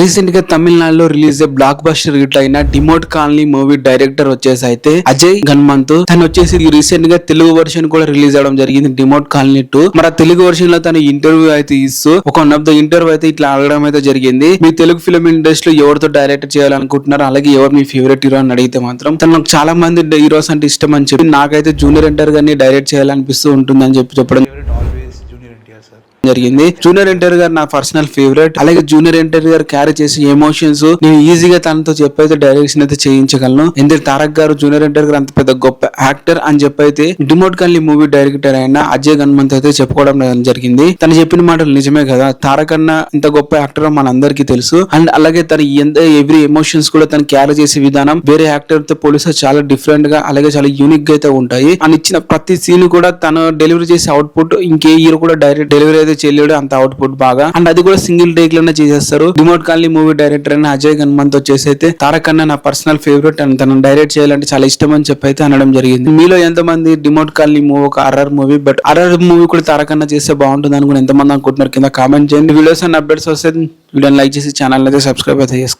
Recent గా తమిళనాడులో release block buster hit అయిన డిమోట్ కాలనీ మూవీ డైరెక్టర్ వచ్చేసి అయితే అజయ్ గన్మంత్. తను వచ్చేసి రీసెంట్ గా తెలుగు వర్షన్ కూడా రిలీజ్ అవడం జరిగింది, డిమోట్ కాలనీ 2. మరి ఆ తెలుగు వర్షన్ లో తను ఇంటర్వ్యూ అయితే ఇస్తూ ఒక వన్ ఆఫ్ ద ఇంటర్వ్యూ అయితే ఇట్లా అడగడం అయితే జరిగింది. మీ తెలుగు ఫిల్మ్ ఇండస్ట్రీలో ఎవరితో డైరెక్ట్ చేయాలనుకుంటున్నారు, అలాగే ఎవరు మీ ఫేవరెట్ హీరో అని అడిగితే మాత్రం తనకు చాలా మంది హీరోస్ అంటే ఇష్టం అని చెప్పి, నాకైతే జూనియర్ ఎన్టీఆర్ గారిని డైరెక్ట్ చేయాలనిపిస్తూ ఉంటుందని చెప్పడం జరిగింది. జూనియర్ ఎన్టీఆర్ గారు నా పర్సనల్ ఫేవరెట్. అలాగే జూనియర్ ఎన్టీఆర్ గారు క్యారీ చేసే ఎమోషన్స్ నేను ఈజీగా తనతో చెప్పైతే డైరెక్షన్ అయితే చేయించగలను. ఎందుకంటే తారక్ గారు జూనియర్ ఎన్టీఆర్ గారు అంత పెద్ద గొప్ప యాక్టర్ అని చెప్పైతే డిమోట్ కాలనీ మూవీ డైరెక్టర్ అయిన అజయ్ గన్మంత్ అయితే చెప్పుకోవడం జరిగింది. తను చెప్పిన మాటలు నిజమే కదా, తారక్ అన్న ఇంత గొప్ప యాక్టర్ మనందరికీ తెలుసు. అండ్ అలాగే తన ఎవ్రీ ఎమోషన్స్ కూడా తను క్యారీ చేసే విధానం వేరే యాక్టర్ తో పోలిస్తే చాలా డిఫరెంట్ గా అలాగే చాలా యూనిక్ గా అయితే ఉంటాయి. అని ఇచ్చిన ప్రతి సీన్ కూడా తను డెలివరీ చేసే అవుట్పుట్ ఇంకే హీరో కూడా డైరెక్ట్ డెలివరీ అయితే చేయలేడు, అంత అవుట్పుట్ బాగా. అండ్ అది కూడా సింగిల్ టేక్ లోనే చేసేస్తారు. డిమోట్ కాలనీ మూవీ డైరెక్టర్ అయిన అజయ్ గన్మంత్ వచ్చేసి అయితే తారక్ అన్న నా పర్సనల్ ఫేవరెట్ అండ్ తనను డైరెక్ట్ చేయాలంటే చాలా ఇష్టం అని చెప్పి అయితే అనడం జరిగింది. మీలో ఎంతమంది డిమోట్ కాలనీ మూవీ ఒక horror movie, but horror movie కూడా తారక్ అన్న చేస్తే బాగుంటుంది అనుకుని ఎంతమంది అనుకుంటున్నారు కింద కామెంట్ చేయండి. వీడియోస్ అండ్ అప్డేట్స్ వస్తే వీడియోని లైక్ చేసి ఛానల్ అయితే సబ్స్క్రైబ్ అయితే చేసుకోండి.